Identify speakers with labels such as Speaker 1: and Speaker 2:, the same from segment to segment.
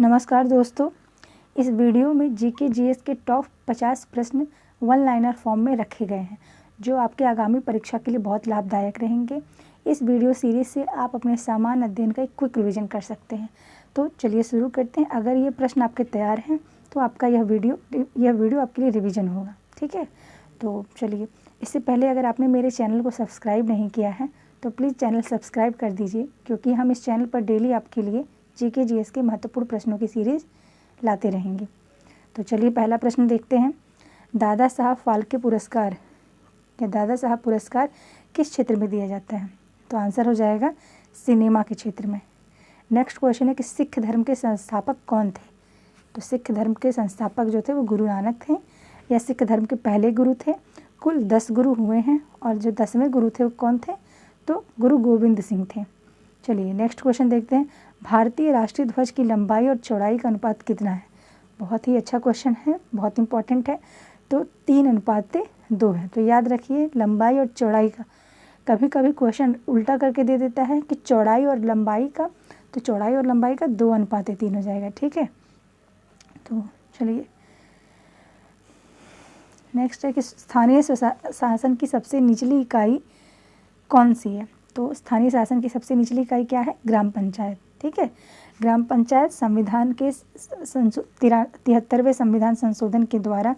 Speaker 1: नमस्कार दोस्तों, इस वीडियो में जीके जीएस के टॉप 50 प्रश्न वन लाइनर फॉर्म में रखे गए हैं जो आपके आगामी परीक्षा के लिए बहुत लाभदायक रहेंगे। इस वीडियो सीरीज से आप अपने सामान्य अध्ययन का एक क्विक रिवीजन कर सकते हैं। तो चलिए शुरू करते हैं। अगर ये प्रश्न आपके तैयार हैं तो आपका यह वीडियो आपके लिए रिवीजन होगा। ठीक है, तो चलिए, इससे पहले अगर आपने मेरे चैनल को सब्सक्राइब नहीं किया है तो प्लीज़ चैनल सब्सक्राइब कर दीजिए, क्योंकि हम इस चैनल पर डेली आपके लिए जीके जीएस के महत्वपूर्ण प्रश्नों की सीरीज लाते रहेंगे। तो चलिए पहला प्रश्न देखते हैं। दादा साहब फाल्के पुरस्कार या दादा साहब पुरस्कार किस क्षेत्र में दिया जाता है? तो आंसर हो जाएगा सिनेमा के क्षेत्र में। नेक्स्ट क्वेश्चन है कि सिख धर्म के संस्थापक कौन थे? तो सिख धर्म के संस्थापक जो थे वो गुरु नानक थे, या सिख धर्म के पहले गुरु थे। कुल 10 गुरु हुए हैं और जो 10वें गुरु थे वो कौन थे? तो गुरु गोविंद सिंह थे। चलिए नेक्स्ट क्वेश्चन देखते हैं। भारतीय राष्ट्रीय ध्वज की लंबाई और चौड़ाई का अनुपात कितना है? बहुत ही अच्छा क्वेश्चन है, बहुत इंपॉर्टेंट है। तो 3:2 है। तो याद रखिए लंबाई और चौड़ाई का। कभी कभी क्वेश्चन उल्टा करके दे देता है कि चौड़ाई और लंबाई का, तो चौड़ाई और लंबाई का 2:3 हो जाएगा। ठीक है, तो चलिए नेक्स्ट है कि स्थानीय शासन की सबसे निचली इकाई कौन सी है? तो स्थानीय शासन की सबसे निचली इकाई क्या है? ग्राम पंचायत। ठीक है, ग्राम पंचायत संविधान के 73वें संविधान संशोधन के द्वारा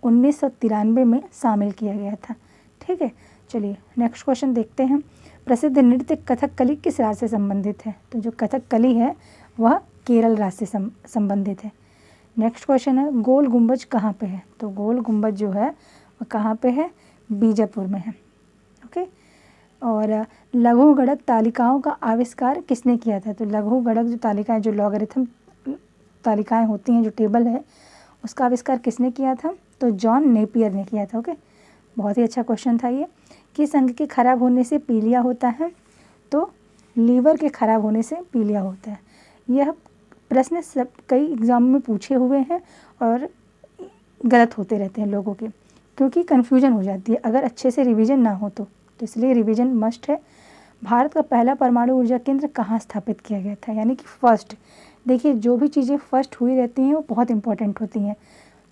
Speaker 1: 1993 में शामिल किया गया था। ठीक है, चलिए नेक्स्ट क्वेश्चन देखते हैं। प्रसिद्ध नृत्य कथकली किस राज्य से संबंधित है? तो जो कथकली है वह केरल राज्य से संबंधित है। नेक्स्ट क्वेश्चन है गोल गुंबज कहाँ पे है? तो गोल गुंबज जो है वह कहाँ पे है? बीजापुर में है। ओके, और लघु गणक तालिकाओं का आविष्कार किसने किया था? तो लघु गणक जो तालिकाएं, जो लॉगरिथम तालिकाएं होती हैं, जो टेबल है, उसका आविष्कार किसने किया था? तो जॉन नेपियर ने किया था। ओके, बहुत ही अच्छा क्वेश्चन था ये। किस अंग के खराब होने से पीलिया होता है? तो लीवर के खराब होने से पीलिया होता है। यह प्रश्न सब कई एग्जाम में पूछे हुए हैं और गलत होते रहते हैं लोगों के, क्योंकि कन्फ्यूजन हो जाती है अगर अच्छे से रिवीजन ना हो तो इसलिए रिवीजन मस्ट है। भारत का पहला परमाणु ऊर्जा केंद्र कहाँ स्थापित किया गया था? यानी कि फर्स्ट। देखिए जो भी चीज़ें फर्स्ट हुई रहती हैं वो बहुत इंपॉर्टेंट होती हैं।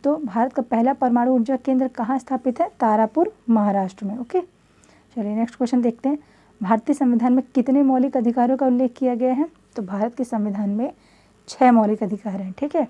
Speaker 1: तो भारत का पहला परमाणु ऊर्जा केंद्र कहाँ स्थापित है? तारापुर, महाराष्ट्र में। ओके, चलिए नेक्स्ट क्वेश्चन देखते हैं। भारतीय संविधान में कितने मौलिक अधिकारों का उल्लेख किया गया है? तो भारत के संविधान में 6 मौलिक अधिकार हैं। ठीक है,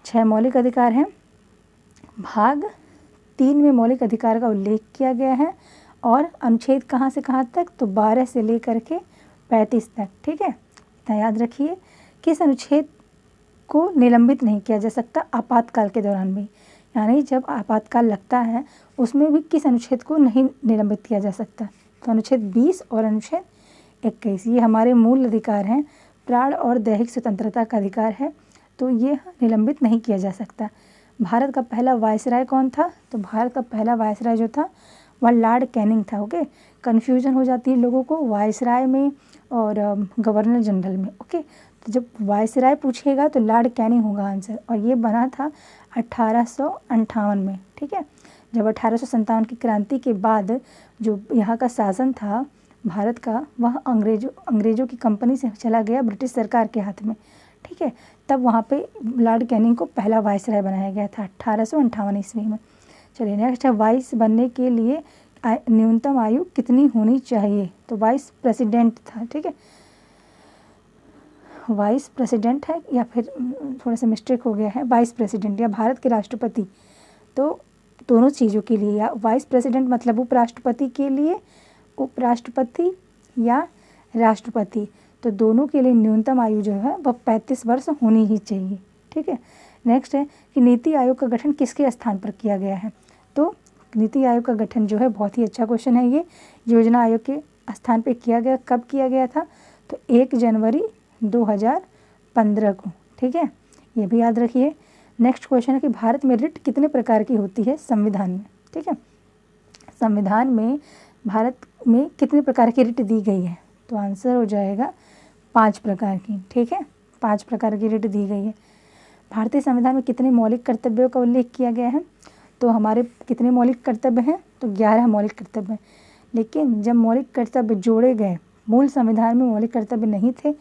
Speaker 1: 6 मौलिक अधिकार हैं। भाग 3 में मौलिक अधिकार का उल्लेख किया गया है और अनुच्छेद कहाँ से कहाँ तक? तो 12 से लेकर के 35 तक। ठीक है, इतना याद रखिए। किस अनुच्छेद को निलंबित नहीं किया जा सकता आपातकाल के दौरान भी? यानी जब आपातकाल लगता है उसमें भी किस अनुच्छेद को नहीं निलंबित किया जा सकता? तो अनुच्छेद 20 और अनुच्छेद 21। ये हमारे मूल अधिकार हैं। प्राण और दैहिक स्वतंत्रता का अधिकार है, तो ये निलंबित नहीं किया जा सकता। भारत का पहला वायसराय कौन था? तो भारत का पहला वायसराय जो था वह लॉर्ड कैनिंग था। ओके, कन्फ्यूजन हो जाती है लोगों को वायसराय में और गवर्नर जनरल में। ओके, तो जब वायसराय पूछेगा तो लॉर्ड कैनिंग होगा आंसर, और ये बना था 1858 में। ठीक है, जब 1857 की क्रांति के बाद जो यहाँ का शासन था भारत का, वह अंग्रेज़ों की कंपनी से चला गया ब्रिटिश सरकार के हाथ में। ठीक है, तब वहाँ पे लॉर्ड कैनिंग को पहला वायसराय बनाया गया था 1858 ईस्वी में। चलिए नेक्स्ट है वाइस बनने के लिए न्यूनतम आयु कितनी होनी चाहिए? तो वाइस प्रेसिडेंट था। ठीक है, वाइस प्रेसिडेंट है, या फिर थोड़ा सा मिस्टेक हो गया है, वाइस प्रेसिडेंट या भारत के राष्ट्रपति। तो दोनों चीज़ों के लिए, या वाइस प्रेसिडेंट मतलब उपराष्ट्रपति के लिए, उपराष्ट्रपति या राष्ट्रपति, तो दोनों के लिए न्यूनतम आयु जो है वह 35 वर्ष होनी ही चाहिए। ठीक है, नेक्स्ट है कि नीति आयोग का गठन किसके स्थान पर किया गया है? तो नीति आयोग का गठन जो है, बहुत ही अच्छा क्वेश्चन है ये, योजना आयोग के स्थान पर किया गया। कब किया गया था? तो 1 जनवरी 2015 को। ठीक है, ये भी याद रखिए। नेक्स्ट क्वेश्चन है कि भारत में रिट कितने प्रकार की होती है संविधान में? ठीक है, संविधान में भारत में कितने प्रकार की रिट दी गई है? तो आंसर हो जाएगा 5 प्रकार की। ठीक है, 5 प्रकार की रिट दी गई है। भारतीय संविधान में कितने मौलिक कर्तव्यों का उल्लेख किया गया है? तो हमारे कितने मौलिक कर्तव्य हैं? तो 11 मौलिक कर्तव्य हैं। लेकिन जब मौलिक कर्तव्य जोड़े गए, मूल संविधान में मौलिक कर्तव्य नहीं थे,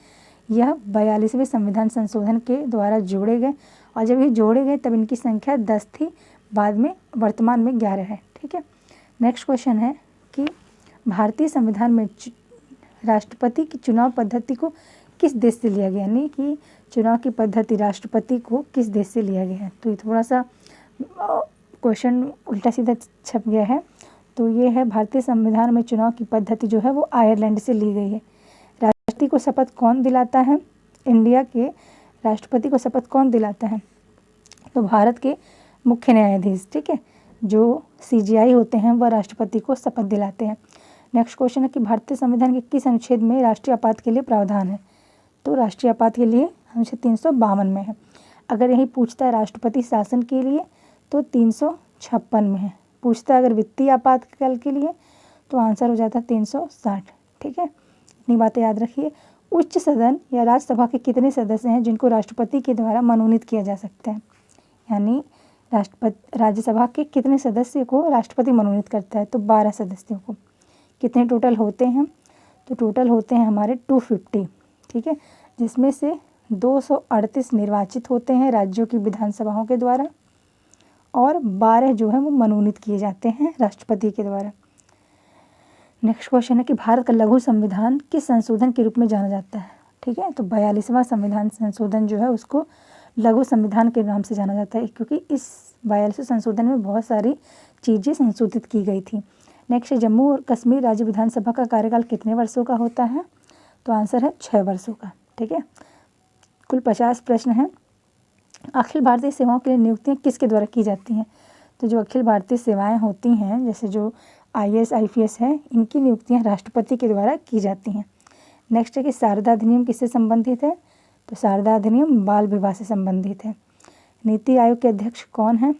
Speaker 1: यह 42वें संविधान संशोधन के द्वारा जोड़े गए, और जब ये जोड़े गए तब इनकी संख्या 10 थी, बाद में वर्तमान में 11 है। ठीक है। नेक्स्ट क्वेश्चन है कि भारतीय संविधान में राष्ट्रपति की चुनाव पद्धति को किस देश से लिया गया, यानी कि चुनाव की पद्धति राष्ट्रपति को किस देश से लिया गया है। तो ये थोड़ा सा क्वेश्चन उल्टा सीधा छप गया है। तो ये है भारतीय संविधान में चुनाव की पद्धति जो है वो आयरलैंड से ली गई है। राष्ट्रपति को शपथ कौन दिलाता है, इंडिया के राष्ट्रपति को शपथ कौन दिलाता है, तो भारत के मुख्य न्यायाधीश। ठीक है, जो CGI होते हैं वह राष्ट्रपति को शपथ दिलाते हैं। नेक्स्ट क्वेश्चन है कि भारतीय संविधान के किस अनुच्छेद में राष्ट्रीय आपात के लिए प्रावधान है, तो राष्ट्रीय आपात के लिए अनुच्छेद 352 में है। अगर यही पूछता है राष्ट्रपति शासन के लिए तो 356 में है। पूछता है अगर वित्तीय आपातकाल के लिए तो आंसर हो जाता है 360। ठीक है, इतनी बातें याद रखिए। उच्च सदन या राज्यसभा के कितने सदस्य हैं जिनको राष्ट्रपति के द्वारा मनोनीत किया जा सकता है, यानी राज्यसभा के कितने सदस्य को राष्ट्रपति मनोनीत करता है, तो 12 सदस्यों को। कितने टोटल होते हैं, तो टोटल होते हैं हमारे 250। ठीक है, जिसमें से 238 निर्वाचित होते हैं राज्यों की विधानसभाओं के द्वारा, और 12 जो है वो मनोनीत किए जाते हैं राष्ट्रपति के द्वारा। नेक्स्ट क्वेश्चन है कि भारत का लघु संविधान किस संशोधन के रूप में जाना जाता है। ठीक है, तो 42वां संविधान संशोधन जो है उसको लघु संविधान के नाम से जाना जाता है, क्योंकि इस 42वें संशोधन में बहुत सारी चीज़ें संशोधित की गई थी। नेक्स्ट है जम्मू और कश्मीर राज्य विधानसभा का कार्यकाल कितने वर्षों का होता है, तो आंसर है 6 वर्षों का। ठीक है, कुल 50 प्रश्न हैं। अखिल भारतीय सेवाओं के लिए नियुक्तियाँ किसके द्वारा की जाती हैं, तो जो अखिल भारतीय सेवाएं होती हैं जैसे जो IAS IPS है, इनकी नियुक्तियाँ राष्ट्रपति के द्वारा की जाती हैं। नेक्स्ट है कि शारदा अधिनियम किससे संबंधित है, तो शारदा अधिनियम बाल विवाह से संबंधित है। नीति आयोग के अध्यक्ष कौन हैं,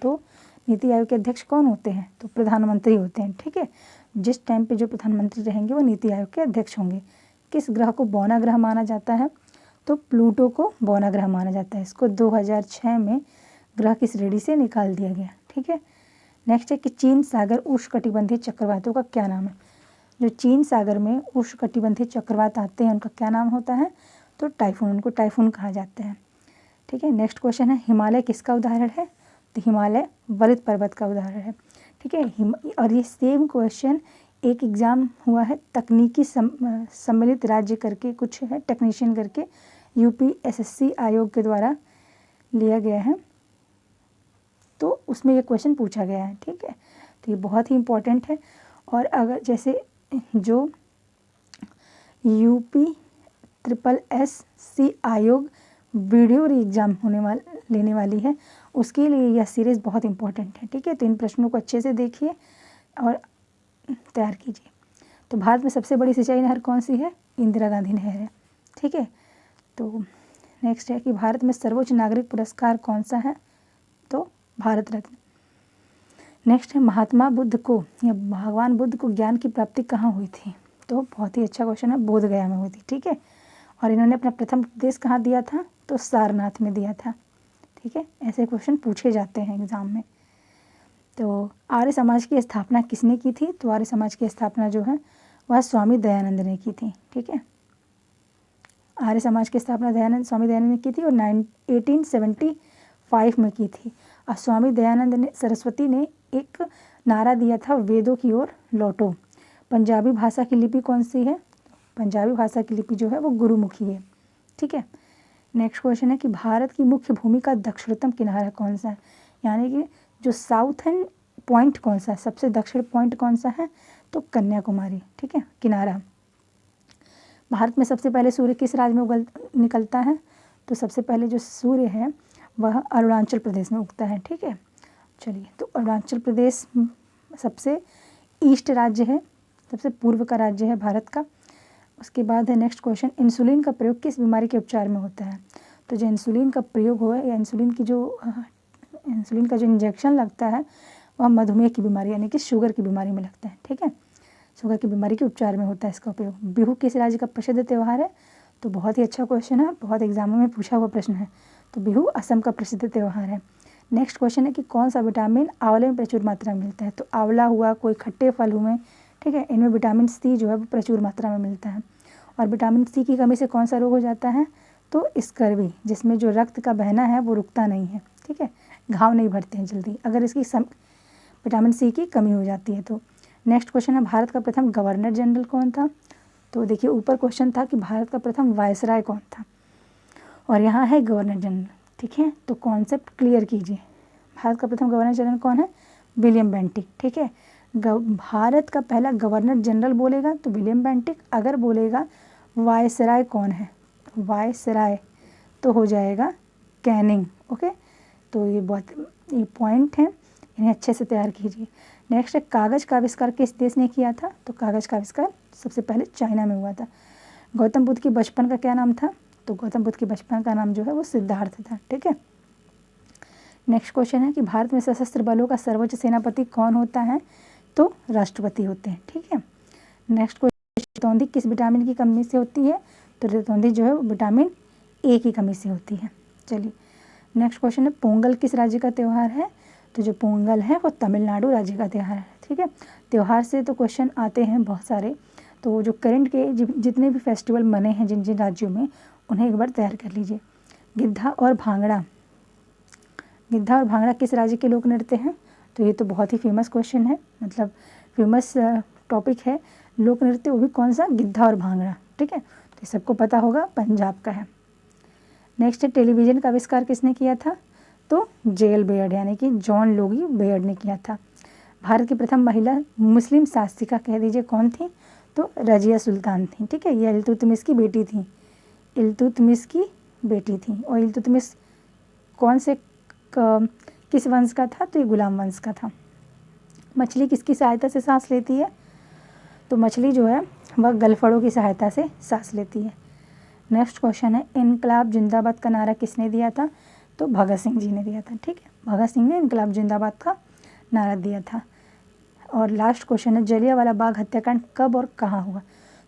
Speaker 1: तो नीति आयोग के अध्यक्ष कौन होते हैं, तो प्रधानमंत्री होते हैं। ठीक है, जिस टाइम पे जो प्रधानमंत्री रहेंगे वो नीति आयोग के अध्यक्ष होंगे। किस ग्रह को बौना ग्रह माना जाता है, तो प्लूटो को बौना ग्रह माना जाता है। इसको 2006 में ग्रह की श्रेणी से निकाल दिया गया। ठीक है, नेक्स्ट है कि चीन सागर उष्णकटिबंधीय चक्रवातों का क्या नाम है, जो चीन सागर में उष्णकटिबंधीय चक्रवात आते हैं उनका क्या नाम होता है, तो टाइफून, उनको टाइफून कहा जाता है। ठीक है, नेक्स्ट क्वेश्चन है हिमालय किसका उदाहरण है, तो हिमालय वलित पर्वत का उदाहरण है। ठीक है, और ये सेम क्वेश्चन एक एग्ज़ाम हुआ है तकनीकी सम्मिलित राज्य करके कुछ है, टेक्नीशियन करके UPSSC आयोग के द्वारा लिया गया है, तो उसमें ये क्वेश्चन पूछा गया है। ठीक है, तो ये बहुत ही इम्पोर्टेंट है। और अगर जैसे जो UPSSC आयोग वीडियो एग्ज़ाम लेने वाली है उसके लिए यह सीरीज़ बहुत इम्पोर्टेंट है। ठीक है, तो इन प्रश्नों को अच्छे से देखिए और तैयार कीजिए। तो भारत में सबसे बड़ी सिंचाई नहर कौन सी है, इंदिरा गांधी नहर है। ठीक है, तो नेक्स्ट है कि भारत में सर्वोच्च नागरिक पुरस्कार कौन सा है, तो भारत रत्न। नेक्स्ट है महात्मा बुद्ध को या भगवान बुद्ध को ज्ञान की प्राप्ति कहाँ हुई थी, तो बहुत ही अच्छा क्वेश्चन है, बोध गया में हुई थी। ठीक है, और इन्होंने अपना प्रथम उपदेश कहाँ दिया था, तो सारनाथ में दिया था। ठीक है, ऐसे क्वेश्चन पूछे जाते हैं एग्ज़ाम में। तो आर्य समाज की स्थापना किसने की थी, तो आर्य समाज की स्थापना जो है वह स्वामी दयानंद ने की थी। ठीक है, आर्य समाज की स्थापना स्वामी दयानंद ने की थी और 1875 में की थी। और स्वामी दयानंद ने सरस्वती ने एक नारा दिया था, वेदों की ओर लौटो। पंजाबी भाषा की लिपि कौन सी है, पंजाबी भाषा की लिपि जो है वो गुरुमुखी है। ठीक है, नेक्स्ट क्वेश्चन है कि भारत की मुख्य भूमि का दक्षिणतम किनारा कौन सा है, यानी कि जो साउथर्न पॉइंट कौन सा है, सबसे दक्षिण पॉइंट कौन सा है, तो कन्याकुमारी। ठीक है, किनारा। भारत में सबसे पहले सूर्य किस राज्य में निकलता है, तो सबसे पहले जो सूर्य है वह अरुणाचल प्रदेश में उगता है। ठीक है, चलिए, तो अरुणाचल प्रदेश सबसे ईस्ट राज्य है, सबसे पूर्व का राज्य है भारत का। उसके बाद है नेक्स्ट क्वेश्चन, इंसुलिन का प्रयोग किस बीमारी के उपचार में होता है, तो जो इंसुलिन का प्रयोग हुआ है या इंसुलिन का जो इंजेक्शन लगता है वह मधुमेह की बीमारी यानी कि शुगर की बीमारी में लगता है। ठीक है, शुगर की बीमारी के उपचार में होता है इसका उपयोग। बिहू किस राज्य का प्रसिद्ध त्यौहार है, तो बहुत ही अच्छा क्वेश्चन है, बहुत एग्जामों में पूछा हुआ प्रश्न है। तो बिहू असम का प्रसिद्ध त्यौहार है। नेक्स्ट क्वेश्चन है कि कौन सा विटामिन आंवले में प्रचुर मात्रा में मिलता है, तो आंवला हुआ, कोई खट्टे फल हुए, ठीक है, इनमें विटामिन C जो है वो प्रचुर मात्रा में मिलता है। और विटामिन सी की कमी से कौन सा रोग हो जाता है, तो स्कर्वी, जिसमें जो रक्त का बहना है वो रुकता नहीं है, ठीक है, घाव नहीं भरते हैं जल्दी अगर इसकी विटामिन सी की कमी हो जाती है तो। नेक्स्ट क्वेश्चन है, भारत का प्रथम गवर्नर जनरल कौन था। तो देखिए ऊपर क्वेश्चन था कि भारत का प्रथम वायसराय कौन था, और यहाँ है गवर्नर जनरल, ठीक है। तो कॉन्सेप्ट क्लियर कीजिए, भारत का प्रथम गवर्नर जनरल कौन है, विलियम बेंटिक, ठीक है। भारत का पहला गवर्नर जनरल बोलेगा तो विलियम बेंटिक, अगर बोलेगा वायसराय कौन है, वायसराय, तो हो जाएगा कैनिंग, ओके। तो ये पॉइंट है, इन्हें अच्छे से तैयार कीजिए। नेक्स्ट है, कागज़ का आविष्कार किस देश ने किया था। तो कागज़ का आविष्कार सबसे पहले चाइना में हुआ था। गौतम बुद्ध की बचपन का क्या नाम था। तो गौतम बुद्ध के बचपन का नाम जो है वो सिद्धार्थ था, ठीक है। नेक्स्ट क्वेश्चन है कि भारत में सशस्त्र बलों का सर्वोच्च सेनापति कौन होता है। तो राष्ट्रपति होते हैं, ठीक है। नेक्स्ट क्वेश्चन, रतौंधी किस विटामिन की कमी से होती है। तो रतौंधी जो है विटामिन ए की कमी से होती है। चलिए नेक्स्ट क्वेश्चन है, पोंगल किस राज्य का त्यौहार है। तो जो पोंगल है वो तमिलनाडु राज्य का त्यौहार है, ठीक है। त्यौहार से तो क्वेश्चन आते हैं बहुत सारे, तो जो करंट के जितने भी फेस्टिवल मने हैं जिन जिन राज्यों में, उन्हें एक बार तैयार कर लीजिए। गिद्धा और भांगड़ा, गिद्धा और भांगड़ा किस राज्य के लोक नृत्य हैं। तो ये तो बहुत ही फेमस क्वेश्चन है, मतलब फेमस टॉपिक है लोक नृत्य, वो भी कौन सा, गिद्धा और भांगड़ा, ठीक है। तो ये सबको पता होगा, पंजाब का है। नेक्स्ट है, टेलीविज़न का आविष्कार किसने किया था। तो जेल बेयर्ड यानी कि जॉन लोगी बेयर्ड ने किया था। भारत की प्रथम महिला मुस्लिम शासिका कह दीजिए कौन थी। तो रजिया सुल्तान थी, ठीक है। ये इल्तुतमिश की बेटी थी, इल्तुतमिश की बेटी थी। और इल्तुतमिश कौन से किस वंश का था। तो ये गुलाम वंश का था। मछली किसकी सहायता से सांस लेती है। तो मछली जो है वह गलफड़ों की सहायता से सांस लेती है। नेक्स्ट क्वेश्चन है, इनकलाब जिंदाबाद का नारा किसने दिया था। तो भगत सिंह जी ने दिया था, ठीक है। भगत सिंह ने इनकलाब जिंदाबाद का नारा दिया था। और लास्ट क्वेश्चन है, जलियांवाला बाग हत्याकांड कब और कहाँ हुआ।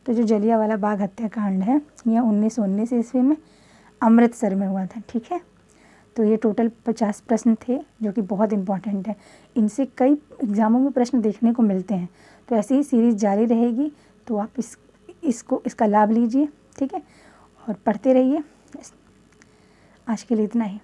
Speaker 1: तो जो जलियांवाला बाग हत्याकांड है यह 1919 ईस्वी में अमृतसर में हुआ था, ठीक है। तो ये टोटल 50 प्रश्न थे जो कि बहुत इंपॉर्टेंट है, इनसे कई एग्ज़ामों में प्रश्न देखने को मिलते हैं। तो ऐसी ही सीरीज़ जारी रहेगी, तो आप इसका लाभ लीजिए, ठीक है, और पढ़ते रहिए। आज के लिए इतना ही।